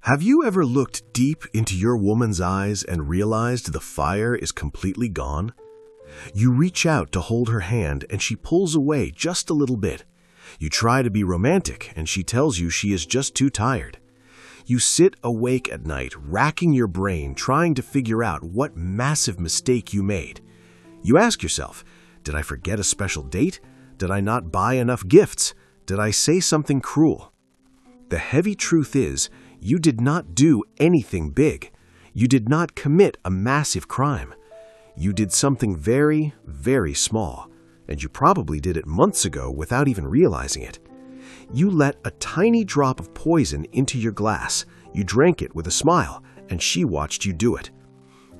Have you ever looked deep into your woman's eyes and realized the fire is completely gone? You reach out to hold her hand and she pulls away just a little bit. You try to be romantic and she tells you she is just too tired. You sit awake at night, racking your brain, trying to figure out what massive mistake you made. You ask yourself, did I forget a special date? Did I not buy enough gifts? Did I say something cruel? The heavy truth is, you did not do anything big. You did not commit a massive crime. You did something very, very small, and you probably did it months ago without even realizing it. You let a tiny drop of poison into your glass. You drank it with a smile, and she watched you do it.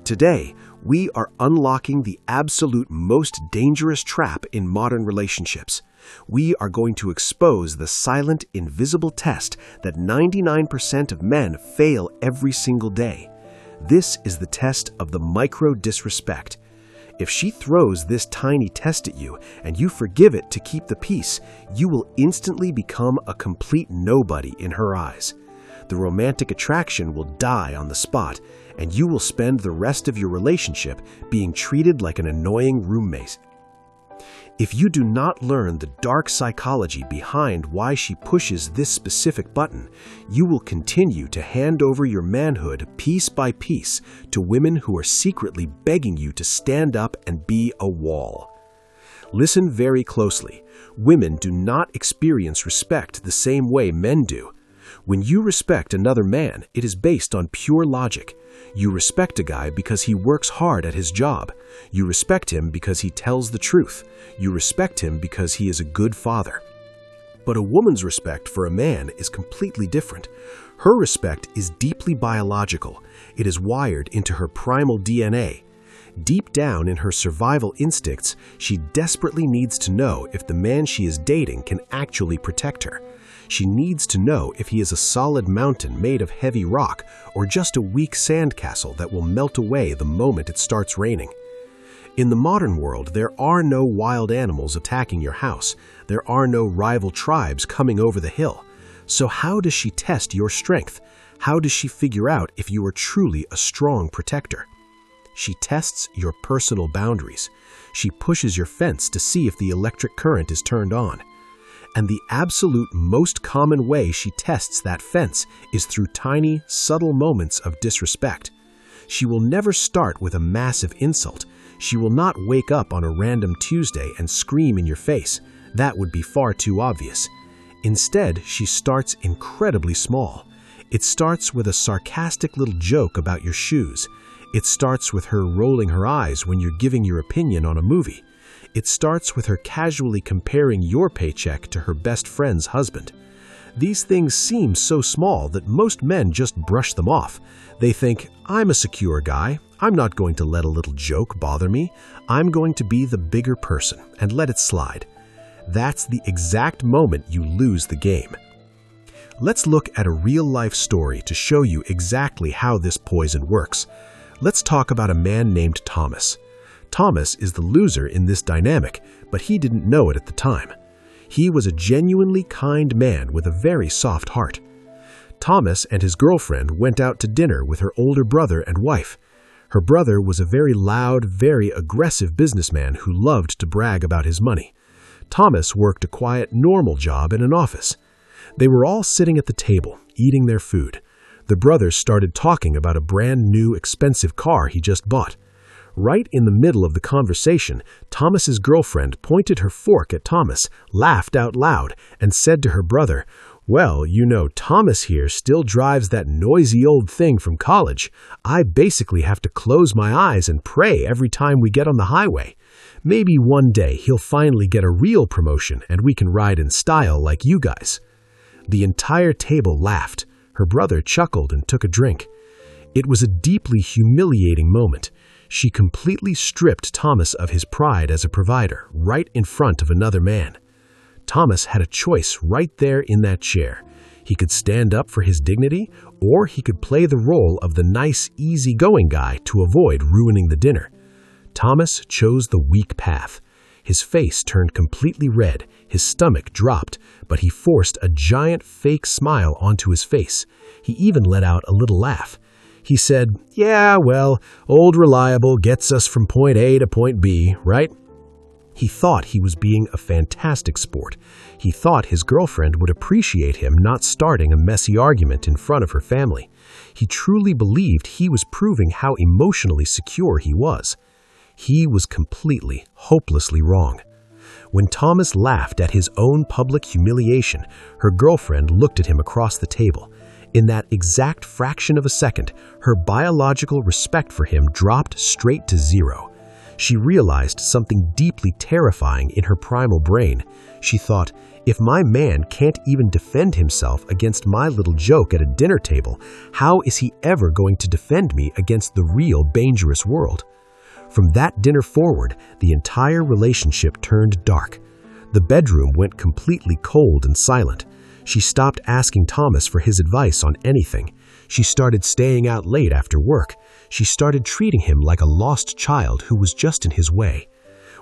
Today, we are unlocking the absolute most dangerous trap in modern relationships. We are going to expose the silent, invisible test that 99% of men fail every single day. This is the test of the micro-disrespect. If she throws this tiny test at you and you forgive it to keep the peace, you will instantly become a complete nobody in her eyes. The romantic attraction will die on the spot, and you will spend the rest of your relationship being treated like an annoying roommate. If you do not learn the dark psychology behind why she pushes this specific button, you will continue to hand over your manhood piece by piece to women who are secretly begging you to stand up and be a wall. Listen very closely. Women do not experience respect the same way men do. When you respect another man, it is based on pure logic. You respect a guy because he works hard at his job. You respect him because he tells the truth. You respect him because he is a good father. But a woman's respect for a man is completely different. Her respect is deeply biological. It is wired into her primal DNA. Deep down in her survival instincts, she desperately needs to know if the man she is dating can actually protect her. She needs to know if he is a solid mountain made of heavy rock or just a weak sandcastle that will melt away the moment it starts raining. In the modern world, there are no wild animals attacking your house. There are no rival tribes coming over the hill. So how does she test your strength? How does she figure out if you are truly a strong protector? She tests your personal boundaries. She pushes your fence to see if the electric current is turned on. And the absolute most common way she tests that fence is through tiny, subtle moments of disrespect. She will never start with a massive insult. She will not wake up on a random Tuesday and scream in your face. That would be far too obvious. Instead, she starts incredibly small. It starts with a sarcastic little joke about your shoes. It starts with her rolling her eyes when you're giving your opinion on a movie. It starts with her casually comparing your paycheck to her best friend's husband. These things seem so small that most men just brush them off. They think, I'm a secure guy. I'm not going to let a little joke bother me. I'm going to be the bigger person and let it slide. That's the exact moment you lose the game. Let's look at a real-life story to show you exactly how this poison works. Let's talk about a man named Thomas. Thomas is the loser in this dynamic, but he didn't know it at the time. He was a genuinely kind man with a very soft heart. Thomas and his girlfriend went out to dinner with her older brother and wife. Her brother was a very loud, very aggressive businessman who loved to brag about his money. Thomas worked a quiet, normal job in an office. They were all sitting at the table, eating their food. The brother started talking about a brand new, expensive car he just bought. Right in the middle of the conversation, Thomas's girlfriend pointed her fork at Thomas, laughed out loud, and said to her brother, "Well, you know, Thomas here still drives that noisy old thing from college. I basically have to close my eyes and pray every time we get on the highway. Maybe one day he'll finally get a real promotion and we can ride in style like you guys." The entire table laughed. Her brother chuckled and took a drink. It was a deeply humiliating moment. She completely stripped Thomas of his pride as a provider, right in front of another man. Thomas had a choice right there in that chair. He could stand up for his dignity, or he could play the role of the nice, easygoing guy to avoid ruining the dinner. Thomas chose the weak path. His face turned completely red, his stomach dropped, but he forced a giant fake smile onto his face. He even let out a little laugh. He said, "Yeah, well, old reliable gets us from point A to point B, right?" He thought he was being a fantastic sport. He thought his girlfriend would appreciate him not starting a messy argument in front of her family. He truly believed he was proving how emotionally secure he was. He was completely, hopelessly wrong. When Thomas laughed at his own public humiliation, her girlfriend looked at him across the table. In that exact fraction of a second, her biological respect for him dropped straight to zero. She realized something deeply terrifying in her primal brain. She thought, if my man can't even defend himself against my little joke at a dinner table, how is he ever going to defend me against the real dangerous world? From that dinner forward, the entire relationship turned dark. The bedroom went completely cold and silent. She stopped asking Thomas for his advice on anything. She started staying out late after work. She started treating him like a lost child who was just in his way.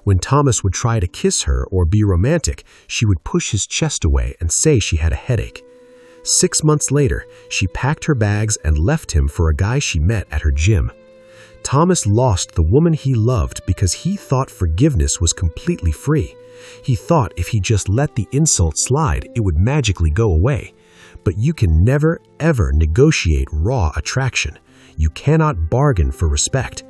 When Thomas would try to kiss her or be romantic, she would push his chest away and say she had a headache. 6 months later, she packed her bags and left him for a guy she met at her gym. Thomas lost the woman he loved because he thought forgiveness was completely free. He thought if he just let the insult slide, it would magically go away. But you can never, ever negotiate raw attraction. You cannot bargain for respect.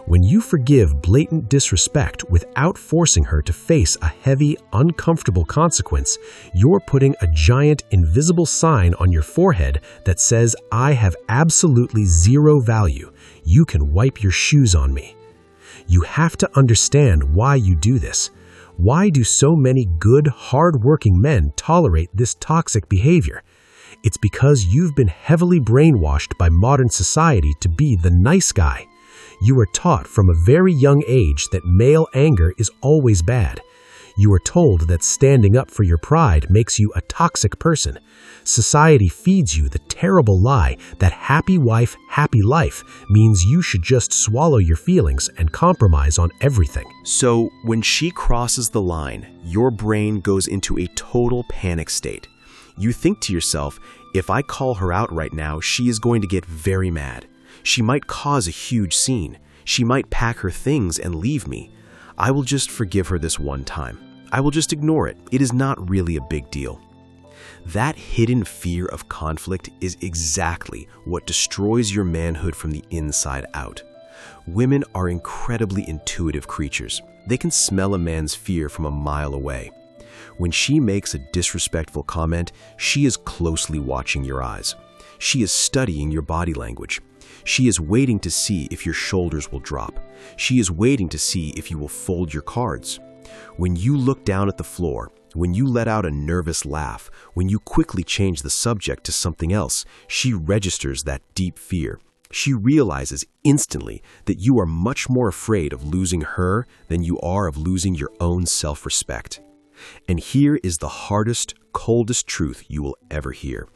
When you forgive blatant disrespect without forcing her to face a heavy, uncomfortable consequence, you're putting a giant, invisible sign on your forehead that says, "I have absolutely zero value. You can wipe your shoes on me." You have to understand why you do this. Why do so many good, hard-working men tolerate this toxic behavior? It's because you've been heavily brainwashed by modern society to be the nice guy. You are taught from a very young age that male anger is always bad. You are told that standing up for your pride makes you a toxic person. Society feeds you the terrible lie that happy wife, happy life means you should just swallow your feelings and compromise on everything. So, when she crosses the line, your brain goes into a total panic state. You think to yourself, if I call her out right now, she is going to get very mad. She might cause a huge scene. She might pack her things and leave me. I will just forgive her this one time. I will just ignore it. It is not really a big deal. That hidden fear of conflict is exactly what destroys your manhood from the inside out. Women are incredibly intuitive creatures. They can smell a man's fear from a mile away. When she makes a disrespectful comment, she is closely watching your eyes. She is studying your body language. She is waiting to see if your shoulders will drop. She is waiting to see if you will fold your cards. When you look down at the floor, when you let out a nervous laugh, when you quickly change the subject to something else, she registers that deep fear. She realizes instantly that you are much more afraid of losing her than you are of losing your own self-respect. And here is the hardest, coldest truth you will ever hear.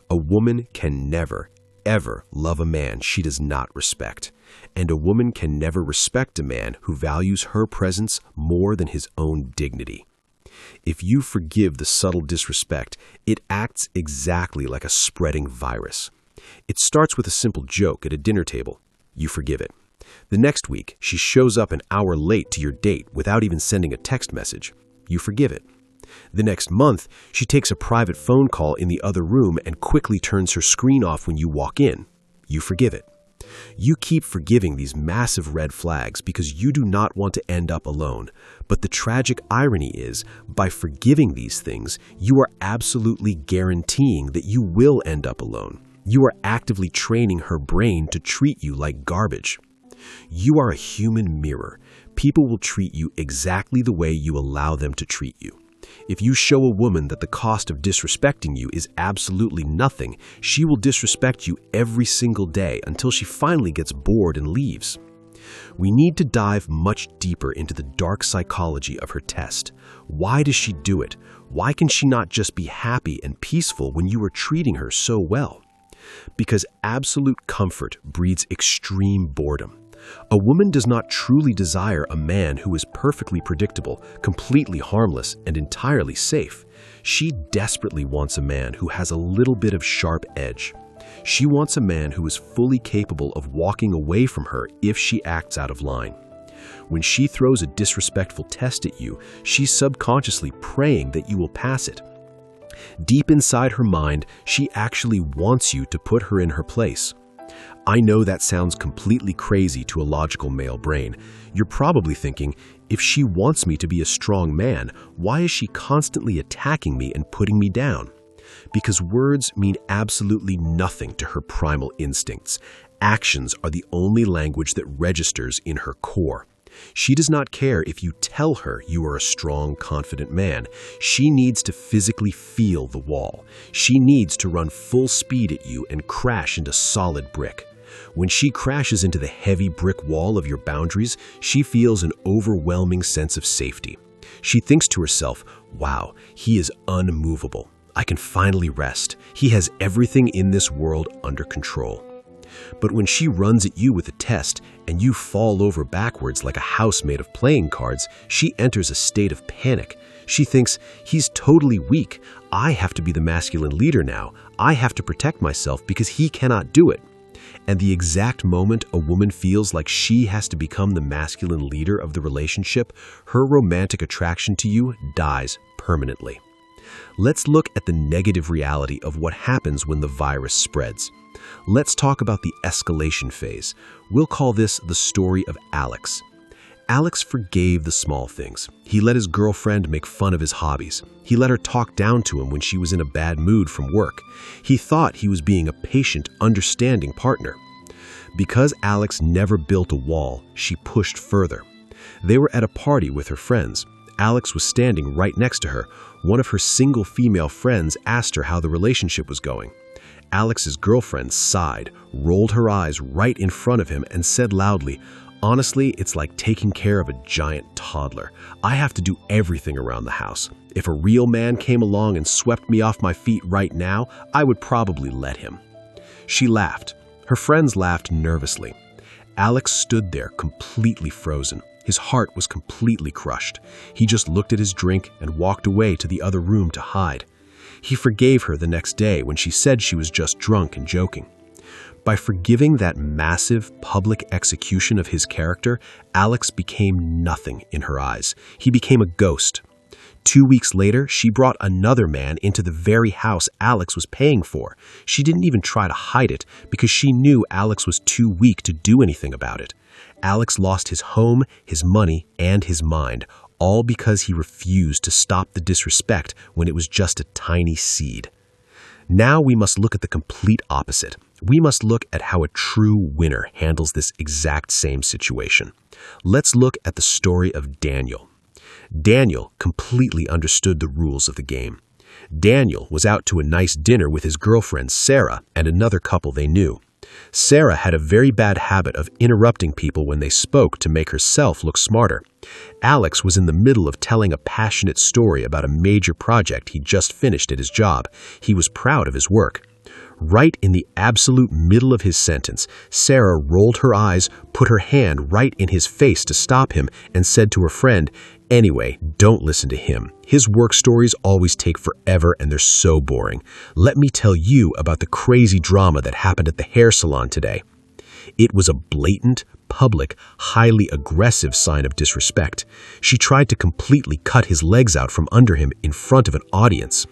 A woman can never, ever love a man she does not respect. And a woman can never respect a man who values her presence more than his own dignity. If you forgive the subtle disrespect, it acts exactly like a spreading virus. It starts with a simple joke at a dinner table. You forgive it. The next week, she shows up an hour late to your date without even sending a text message. You forgive it. The next month, she takes a private phone call in the other room and quickly turns her screen off when you walk in. You forgive it. You keep forgiving these massive red flags because you do not want to end up alone. But the tragic irony is, by forgiving these things, you are absolutely guaranteeing that you will end up alone. You are actively training her brain to treat you like garbage. You are a human mirror. People will treat you exactly the way you allow them to treat you. If you show a woman that the cost of disrespecting you is absolutely nothing, she will disrespect you every single day until she finally gets bored and leaves. We need to dive much deeper into the dark psychology of her test. Why does she do it? Why can she not just be happy and peaceful when you are treating her so well? Because absolute comfort breeds extreme boredom. A woman does not truly desire a man who is perfectly predictable, completely harmless, and entirely safe. She desperately wants a man who has a little bit of sharp edge. She wants a man who is fully capable of walking away from her if she acts out of line. When she throws a disrespectful test at you, she's subconsciously praying that you will pass it. Deep inside her mind, she actually wants you to put her in her place. I know that sounds completely crazy to a logical male brain. You're probably thinking, if she wants me to be a strong man, why is she constantly attacking me and putting me down? Because words mean absolutely nothing to her primal instincts. Actions are the only language that registers in her core. She does not care if you tell her you are a strong, confident man. She needs to physically feel the wall. She needs to run full speed at you and crash into solid brick. When she crashes into the heavy brick wall of your boundaries, she feels an overwhelming sense of safety. She thinks to herself, wow, he is unmovable. I can finally rest. He has everything in this world under control. But when she runs at you with a test and you fall over backwards like a house made of playing cards, she enters a state of panic. She thinks, he's totally weak. I have to be the masculine leader now. I have to protect myself because he cannot do it. And the exact moment a woman feels like she has to become the masculine leader of the relationship, her romantic attraction to you dies permanently. Let's look at the negative reality of what happens when the virus spreads. Let's talk about the escalation phase. We'll call this the story of Alex. Alex forgave the small things. He let his girlfriend make fun of his hobbies. He let her talk down to him when she was in a bad mood from work. He thought he was being a patient, understanding partner. Because Alex never built a wall, she pushed further. They were at a party with her friends. Alex was standing right next to her. One of her single female friends asked her how the relationship was going. Alex's girlfriend sighed, rolled her eyes right in front of him, and said loudly, "Honestly, it's like taking care of a giant toddler. I have to do everything around the house. If a real man came along and swept me off my feet right now, I would probably let him." She laughed. Her friends laughed nervously. Alex stood there completely frozen. His heart was completely crushed. He just looked at his drink and walked away to the other room to hide. He forgave her the next day when she said she was just drunk and joking. By forgiving that massive public execution of his character, Alex became nothing in her eyes. He became a ghost. 2 weeks later, she brought another man into the very house Alex was paying for. She didn't even try to hide it because she knew Alex was too weak to do anything about it. Alex lost his home, his money, and his mind, all because he refused to stop the disrespect when it was just a tiny seed. Now we must look at the complete opposite. We must look at how a true winner handles this exact same situation. Let's look at the story of Daniel. Daniel completely understood the rules of the game. Daniel was out to a nice dinner with his girlfriend Sarah and another couple they knew. Sarah had a very bad habit of interrupting people when they spoke to make herself look smarter. Alex was in the middle of telling a passionate story about a major project he just finished at his job. He was proud of his work. Right in the absolute middle of his sentence, Sarah rolled her eyes, put her hand right in his face to stop him, and said to her friend, "Anyway, don't listen to him. His work stories always take forever and they're so boring. Let me tell you about the crazy drama that happened at the hair salon today." It was a blatant, public, highly aggressive sign of disrespect. She tried to completely cut his legs out from under him in front of an audience.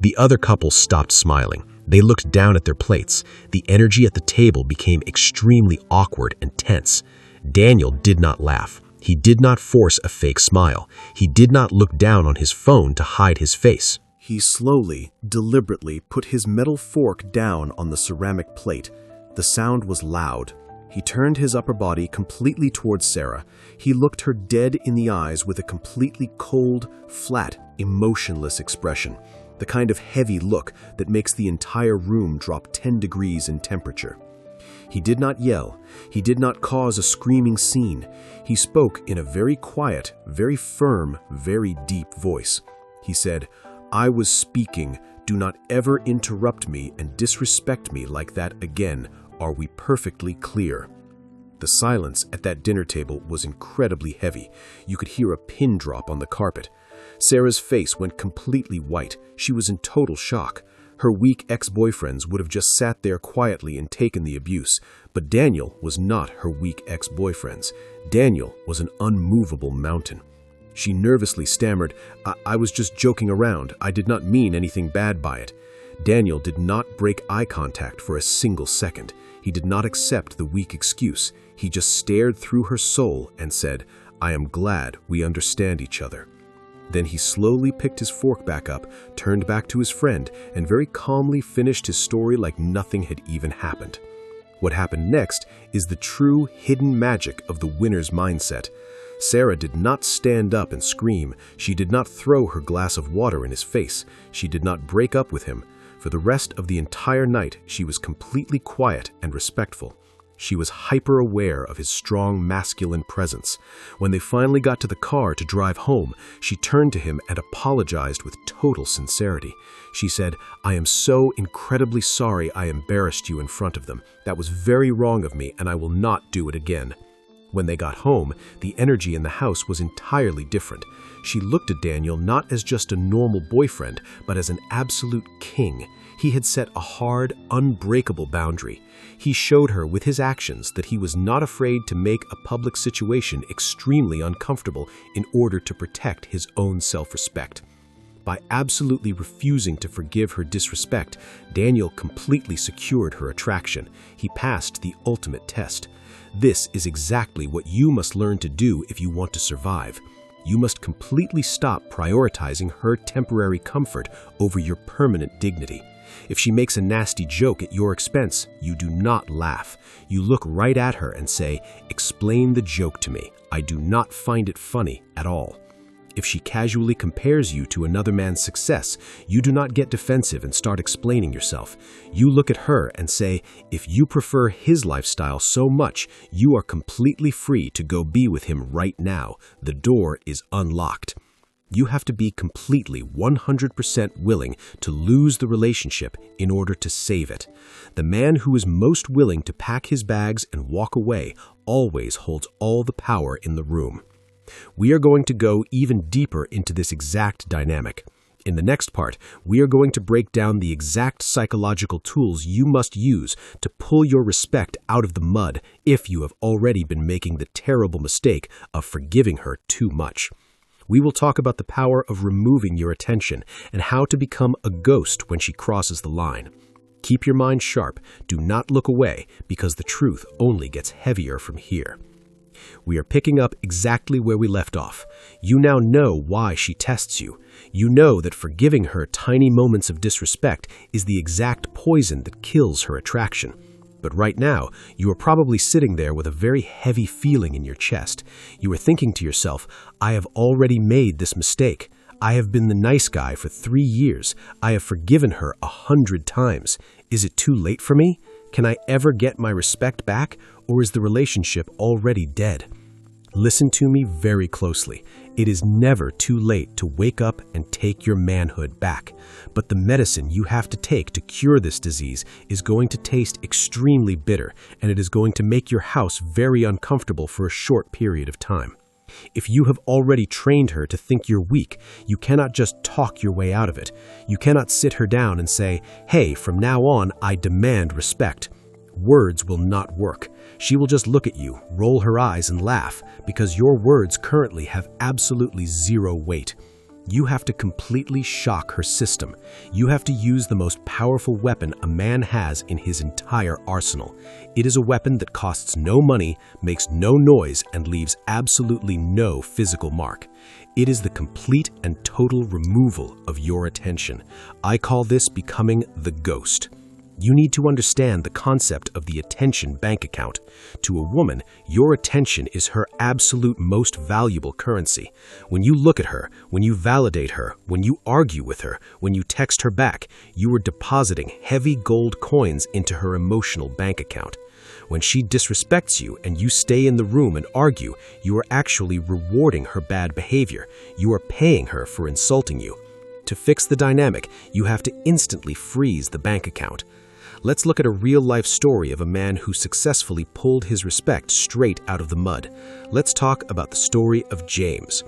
The other couple stopped smiling. They looked down at their plates. The energy at the table became extremely awkward and tense. Daniel did not laugh. He did not force a fake smile. He did not look down on his phone to hide his face. He slowly, deliberately put his metal fork down on the ceramic plate. The sound was loud. He turned his upper body completely towards Sarah. He looked her dead in the eyes with a completely cold, flat, emotionless expression. The kind of heavy look that makes the entire room drop 10 degrees in temperature. He did not yell. He did not cause a screaming scene. He spoke in a very quiet, very firm, very deep voice. He said, "I was speaking. Do not ever interrupt me and disrespect me like that again. Are we perfectly clear?" The silence at that dinner table was incredibly heavy. You could hear a pin drop on the carpet. Sarah's face went completely white. She was in total shock. Her weak ex-boyfriends would have just sat there quietly and taken the abuse. But Daniel was not her weak ex-boyfriends. Daniel was an unmovable mountain. She nervously stammered, I was just joking around. I did not mean anything bad by it. Daniel did not break eye contact for a single second. He did not accept the weak excuse. He just stared through her soul and said, I am glad we understand each other. Then he slowly picked his fork back up, turned back to his friend, and very calmly finished his story like nothing had even happened. What happened next is the true hidden magic of the winner's mindset. Sarah did not stand up and scream. She did not throw her glass of water in his face. She did not break up with him. For the rest of the entire night, she was completely quiet and respectful. She was hyper-aware of his strong masculine presence. When they finally got to the car to drive home, she turned to him and apologized with total sincerity. She said, I am so incredibly sorry I embarrassed you in front of them. That was very wrong of me, and I will not do it again. When they got home, the energy in the house was entirely different. She looked at Daniel not as just a normal boyfriend, but as an absolute king. He had set a hard, unbreakable boundary. He showed her with his actions that he was not afraid to make a public situation extremely uncomfortable in order to protect his own self-respect. By absolutely refusing to forgive her disrespect, Daniel completely secured her attraction. He passed the ultimate test. This is exactly what you must learn to do if you want to survive. You must completely stop prioritizing her temporary comfort over your permanent dignity. If she makes a nasty joke at your expense, you do not laugh. You look right at her and say, explain the joke to me. I do not find it funny at all. If she casually compares you to another man's success, you do not get defensive and start explaining yourself. You look at her and say, if you prefer his lifestyle so much, you are completely free to go be with him right now. The door is unlocked. You have to be completely 100% willing to lose the relationship in order to save it. The man who is most willing to pack his bags and walk away always holds all the power in the room. We are going to go even deeper into this exact dynamic. In the next part, we are going to break down the exact psychological tools you must use to pull your respect out of the mud if you have already been making the terrible mistake of forgiving her too much. We will talk about the power of removing your attention and how to become a ghost when she crosses the line. Keep your mind sharp. Do not look away, because the truth only gets heavier from here. We are picking up exactly where we left off. You now know why she tests you. You know that forgiving her tiny moments of disrespect is the exact poison that kills her attraction. But right now, you are probably sitting there with a very heavy feeling in your chest. You are thinking to yourself, I have already made this mistake. I have been the nice guy for 3 years. I have forgiven her 100 times. Is it too late for me? Can I ever get my respect back, or is the relationship already dead? Listen to me very closely. It is never too late to wake up and take your manhood back. But the medicine you have to take to cure this disease is going to taste extremely bitter, and it is going to make your house very uncomfortable for a short period of time. If you have already trained her to think you're weak, you cannot just talk your way out of it. You cannot sit her down and say, hey, from now on, I demand respect. Words will not work. She will just look at you, roll her eyes, and laugh, because your words currently have absolutely zero weight. You have to completely shock her system. You have to use the most powerful weapon a man has in his entire arsenal. It is a weapon that costs no money, makes no noise, and leaves absolutely no physical mark. It is the complete and total removal of your attention. I call this becoming the ghost. You need to understand the concept of the attention bank account. To a woman, your attention is her absolute most valuable currency. When you look at her, when you validate her, when you argue with her, when you text her back, you are depositing heavy gold coins into her emotional bank account. When she disrespects you and you stay in the room and argue, you are actually rewarding her bad behavior. You are paying her for insulting you. To fix the dynamic, you have to instantly freeze the bank account. Let's look at a real-life story of a man who successfully pulled his respect straight out of the mud. Let's talk about the story of James.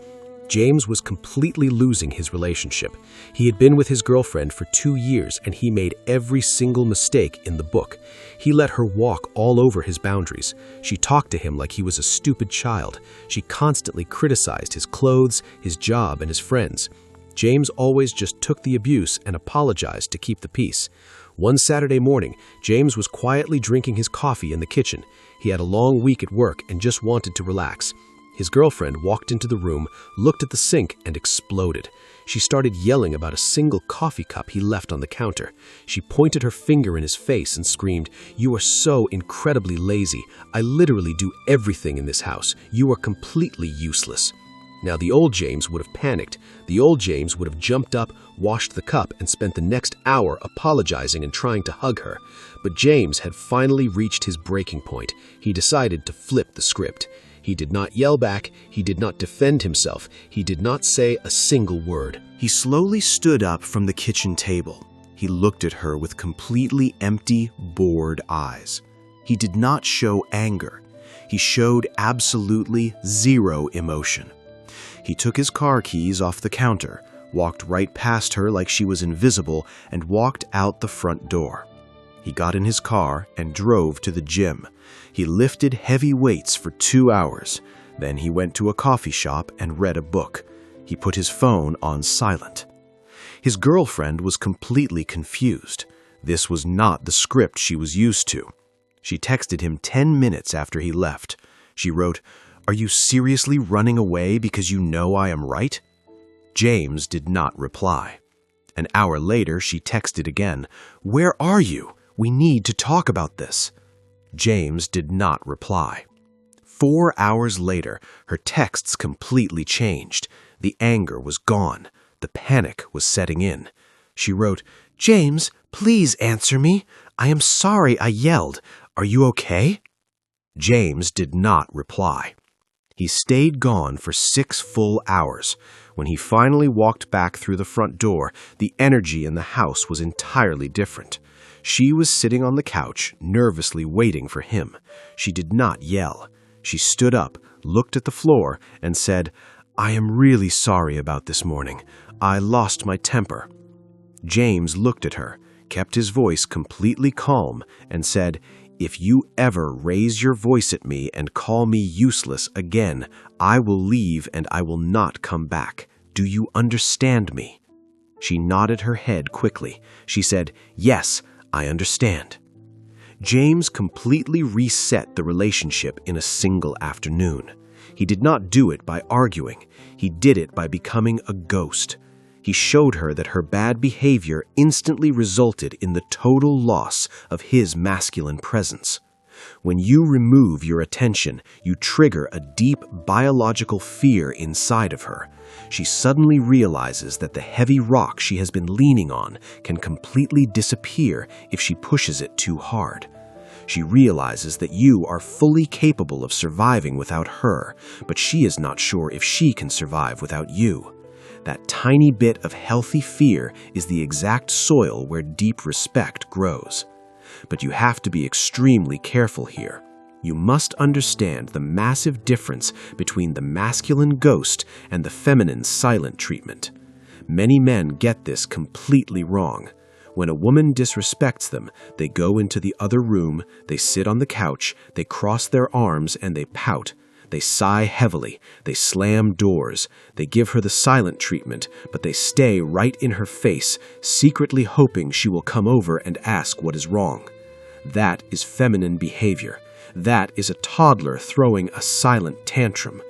James was completely losing his relationship. He had been with his girlfriend for 2 years, and he made every single mistake in the book. He let her walk all over his boundaries. She talked to him like he was a stupid child. She constantly criticized his clothes, his job, and his friends. James always just took the abuse and apologized to keep the peace. One Saturday morning, James was quietly drinking his coffee in the kitchen. He had a long week at work and just wanted to relax. His girlfriend walked into the room, looked at the sink, and exploded. She started yelling about a single coffee cup he left on the counter. She pointed her finger in his face and screamed, "You are so incredibly lazy. I literally do everything in this house. You are completely useless." Now, the old James would have panicked. The old James would have jumped up, washed the cup, and spent the next hour apologizing and trying to hug her. But James had finally reached his breaking point. He decided to flip the script. He did not yell back, he did not defend himself, he did not say a single word. He slowly stood up from the kitchen table. He looked at her with completely empty, bored eyes. He did not show anger. He showed absolutely zero emotion. He took his car keys off the counter, walked right past her like she was invisible, and walked out the front door. He got in his car and drove to the gym. He lifted heavy weights for 2 hours. Then he went to a coffee shop and read a book. He put his phone on silent. His girlfriend was completely confused. This was not the script she was used to. She texted him 10 minutes after he left. She wrote, "Are you seriously running away because you know I am right?" James did not reply. An hour later, she texted again, "Where are you? We need to talk about this." James did not reply. 4 hours later, her texts completely changed. The anger was gone. The panic was setting in. She wrote, "James, please answer me. I am sorry I yelled. Are you okay?" James did not reply. He stayed gone for 6 full hours. When he finally walked back through the front door, the energy in the house was entirely different. She was sitting on the couch, nervously waiting for him. She did not yell. She stood up, looked at the floor, and said, "I am really sorry about this morning. I lost my temper." James looked at her, kept his voice completely calm, and said, "If you ever raise your voice at me and call me useless again, I will leave and I will not come back. Do you understand me?" She nodded her head quickly. She said, "Yes, I understand." James completely reset the relationship in a single afternoon. He did not do it by arguing. He did it by becoming a ghost. He showed her that her bad behavior instantly resulted in the total loss of his masculine presence. When you remove your attention, you trigger a deep biological fear inside of her. She suddenly realizes that the heavy rock she has been leaning on can completely disappear if she pushes it too hard. She realizes that you are fully capable of surviving without her, but she is not sure if she can survive without you. That tiny bit of healthy fear is the exact soil where deep respect grows. But you have to be extremely careful here. You must understand the massive difference between the masculine ghost and the feminine silent treatment. Many men get this completely wrong. When a woman disrespects them, they go into the other room, they sit on the couch, they cross their arms, and they pout. They sigh heavily, they slam doors, they give her the silent treatment, but they stay right in her face, secretly hoping she will come over and ask what is wrong. That is feminine behavior. That is a toddler throwing a silent tantrum.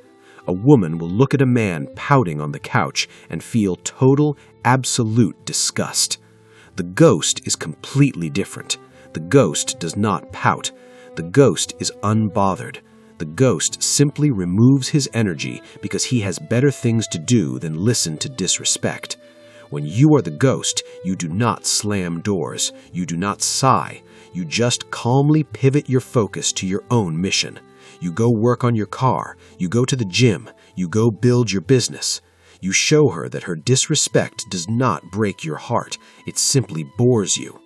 A woman will look at a man pouting on the couch and feel total, absolute disgust. The ghost is completely different. The ghost does not pout. The ghost is unbothered. The ghost simply removes his energy because he has better things to do than listen to disrespect. When you are the ghost, you do not slam doors. You do not sigh. You just calmly pivot your focus to your own mission. You go work on your car. You go to the gym. You go build your business. You show her that her disrespect does not break your heart. It simply bores you.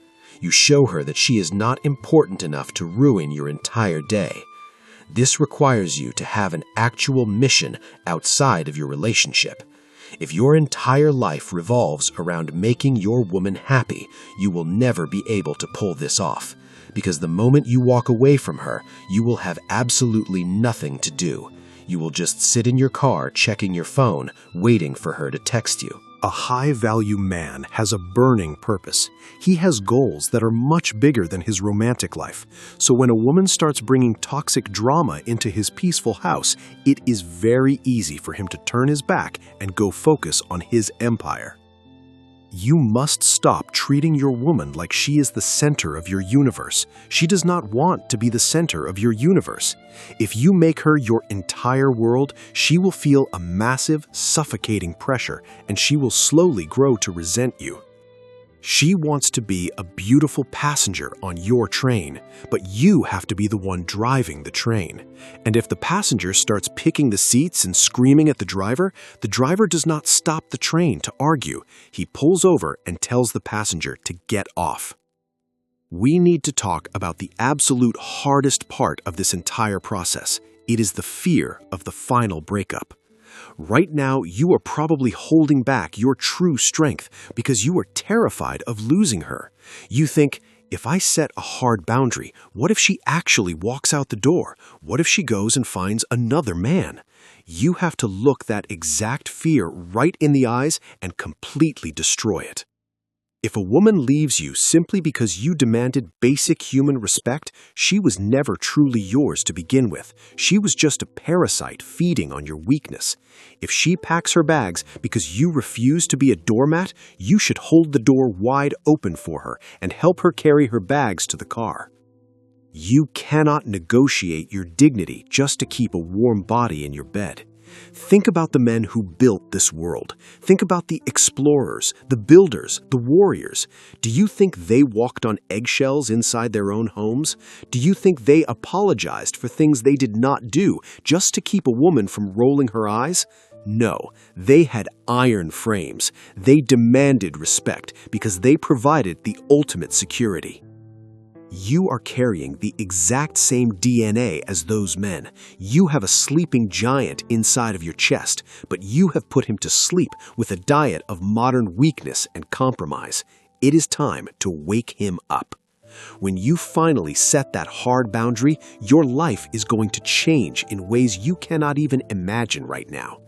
You show her that she is not important enough to ruin your entire day. This requires you to have an actual mission outside of your relationship. If your entire life revolves around making your woman happy, you will never be able to pull this off, because the moment you walk away from her, you will have absolutely nothing to do. You will just sit in your car checking your phone, waiting for her to text you. A high-value man has a burning purpose. He has goals that are much bigger than his romantic life. So when a woman starts bringing toxic drama into his peaceful house, it is very easy for him to turn his back and go focus on his empire. You must stop treating your woman like she is the center of your universe. She does not want to be the center of your universe. If you make her your entire world, she will feel a massive, suffocating pressure, and she will slowly grow to resent you. She wants to be a beautiful passenger on your train, but you have to be the one driving the train. And if the passenger starts picking the seats and screaming at the driver does not stop the train to argue. He pulls over and tells the passenger to get off. We need to talk about the absolute hardest part of this entire process. It is the fear of the final breakup. Right now, you are probably holding back your true strength because you are terrified of losing her. You think, if I set a hard boundary, what if she actually walks out the door? What if she goes and finds another man? You have to look that exact fear right in the eyes and completely destroy it. If a woman leaves you simply because you demanded basic human respect, she was never truly yours to begin with. She was just a parasite feeding on your weakness. If she packs her bags because you refuse to be a doormat, you should hold the door wide open for her and help her carry her bags to the car. You cannot negotiate your dignity just to keep a warm body in your bed. Think about the men who built this world. Think about the explorers, the builders, the warriors. Do you think they walked on eggshells inside their own homes? Do you think they apologized for things they did not do just to keep a woman from rolling her eyes? No, they had iron frames. They demanded respect because they provided the ultimate security. You are carrying the exact same DNA as those men. You have a sleeping giant inside of your chest, but you have put him to sleep with a diet of modern weakness and compromise. It is time to wake him up. When you finally set that hard boundary, your life is going to change in ways you cannot even imagine right now.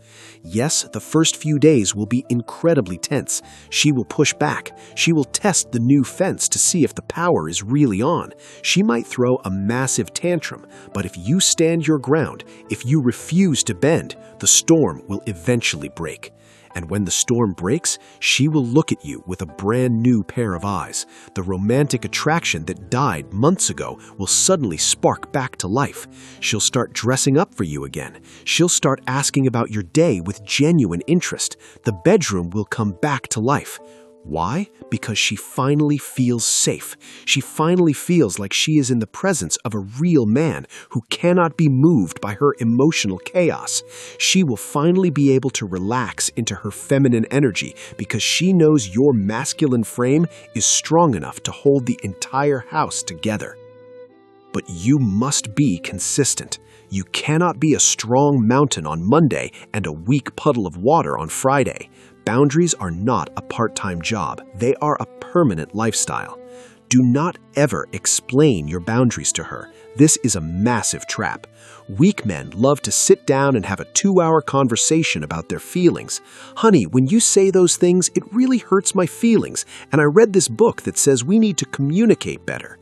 Yes, the first few days will be incredibly tense. She will push back. She will test the new fence to see if the power is really on. She might throw a massive tantrum, but if you stand your ground, if you refuse to bend, the storm will eventually break. And when the storm breaks, she will look at you with a brand new pair of eyes. The romantic attraction that died months ago will suddenly spark back to life. She'll start dressing up for you again. She'll start asking about your day with genuine interest. The bedroom will come back to life. Why? Because she finally feels safe. She finally feels like she is in the presence of a real man who cannot be moved by her emotional chaos. She will finally be able to relax into her feminine energy because she knows your masculine frame is strong enough to hold the entire house together. But you must be consistent. You cannot be a strong mountain on Monday and a weak puddle of water on Friday. Boundaries are not a part-time job. They are a permanent lifestyle. Do not ever explain your boundaries to her. This is a massive trap. Weak men love to sit down and have a 2-hour conversation about their feelings. Honey, when you say those things, it really hurts my feelings, and I read this book that says we need to communicate better.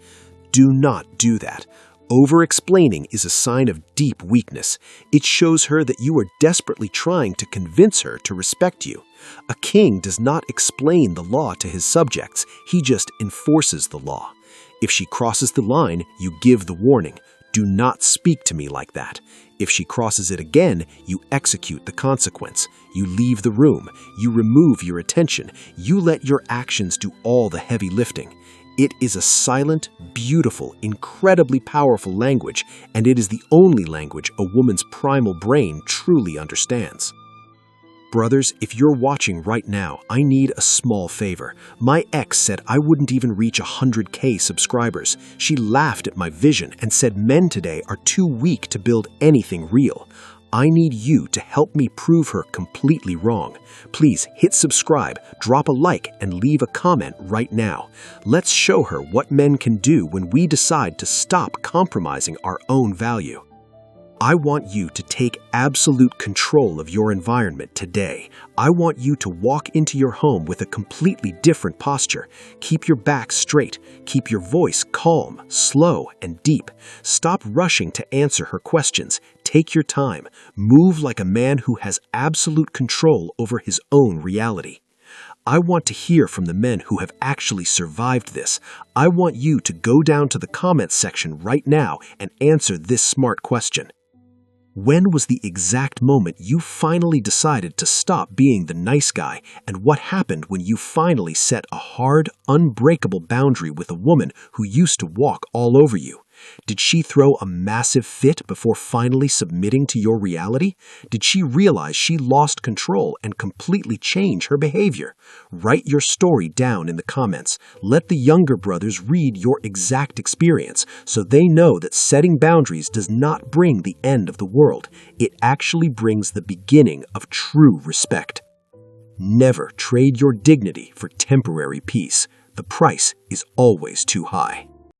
Do not do that. Over-explaining is a sign of deep weakness. It shows her that you are desperately trying to convince her to respect you. A king does not explain the law to his subjects, he just enforces the law. If she crosses the line, you give the warning. Do not speak to me like that. If she crosses it again, you execute the consequence. You leave the room. You remove your attention. You let your actions do all the heavy lifting. It is a silent, beautiful, incredibly powerful language, and it is the only language a woman's primal brain truly understands. Brothers, if you're watching right now, I need a small favor. My ex said I wouldn't even reach 100K subscribers. She laughed at my vision and said men today are too weak to build anything real. I need you to help me prove her completely wrong. Please hit subscribe, drop a like, and leave a comment right now. Let's show her what men can do when we decide to stop compromising our own value. I want you to take absolute control of your environment today. I want you to walk into your home with a completely different posture. Keep your back straight. Keep your voice calm, slow, and deep. Stop rushing to answer her questions. Take your time. Move like a man who has absolute control over his own reality. I want to hear from the men who have actually survived this. I want you to go down to the comments section right now and answer this smart question. When was the exact moment you finally decided to stop being the nice guy, and what happened when you finally set a hard, unbreakable boundary with a woman who used to walk all over you? Did she throw a massive fit before finally submitting to your reality? Did she realize she lost control and completely change her behavior? Write your story down in the comments. Let the younger brothers read your exact experience so they know that setting boundaries does not bring the end of the world. It actually brings the beginning of true respect. Never trade your dignity for temporary peace. The price is always too high.